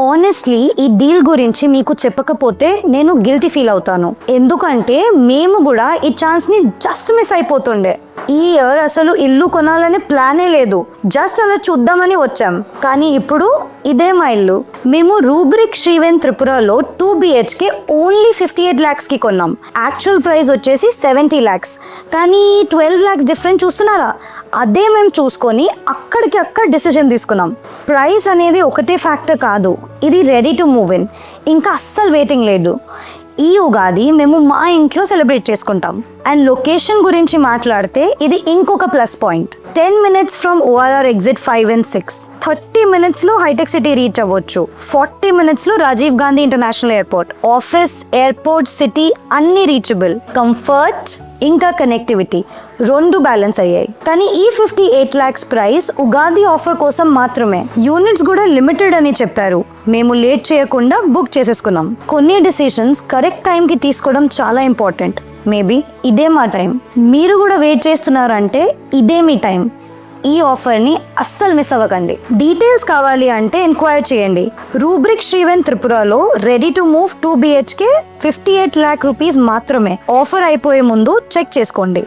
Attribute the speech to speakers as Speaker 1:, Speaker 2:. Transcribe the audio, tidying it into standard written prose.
Speaker 1: Honestly ఈ deal గురించి మీకు చెప్పకపోతే నేను గిల్టీ ఫీల్ అవుతాను, ఎందుకంటే మేము కూడా ఈ ఛాన్స్ ని జస్ట్ మిస్ అయిపోతుండే. ఈ ఇయర్ అసలు ఇల్లు కొనాలనే ప్లానే లేదు, జస్ట్ అలా చూద్దామని వచ్చాం. కానీ ఇప్పుడు ఇదే మా ఇల్లు. మేము రూబ్రిక్ శ్రీవెన్ త్రిపురలో 2 BHK ఓన్లీ 58 lakhs కి కొన్నాం. యాక్చువల్ ప్రైస్ వచ్చేసి 70 lakhs. కానీ 12 lakhs డిఫరెన్స్ చూస్తున్నారా? అదే మేము చూసుకొని అక్కడికి అక్కడ డిసిజన్ తీసుకున్నాం. ప్రైస్ అనేది ఒకటే ఫ్యాక్టర్ కాదు, ఇది రెడీ టు మూవ్ ఇన్. ఇంకా అస్సలు వెయిటింగ్ లేదు. ఈ ఉగాది మేము మా ఇంట్లో సెలబ్రేట్ చేసుకుంటాం. అండ్ లొకేషన్ గురించి మాట్లాడితే ఇది ఇంకొక plus point. 10 minutes from ORR exit 5 and 6, 30 minutes లో హైటెక్ సిటీ రీచ్ అవ్వచ్చు, 40 minutes లో Rajiv Gandhi International Airport, office, airport, city అన్ని రీచబుల్. కంఫర్ట్ ఇంకా కనెక్టివిటీ రెండు బ్యాలెన్స్ అయ్యాయి. కానీ ఈ 58 lakhs ప్రైస్ ఉగాది ఆఫర్ కోసం మాత్రమే. యూనిట్స్ కూడా లిమిటెడ్ అని చెప్పారు. మేము లేట్ చేయకుండా బుక్ చేసేసుకున్నాం. కొన్ని డిసిషన్స్ కరెక్ట్ టైంకి తీసుకోవడం చాలా ఇంపార్టెంట్. మేబీ ఇదే మా టైం. మీరు కూడా వెయిట్ చేస్తున్నారంటే ఇదే మీ టైం. ఈ ఆఫర్ని అస్సలు మిస్ అవ్వకండి. డీటెయిల్స్ కావాలి అంటే ఎంక్వైర్ చేయండి. రూబ్రిక్ శ్రీవెన్ త్రిపురలో ready to move 2 BHK 58 lakh rupees మాత్రమే. ఆఫర్ అయిపోయే ముందు చెక్ చేసుకోండి.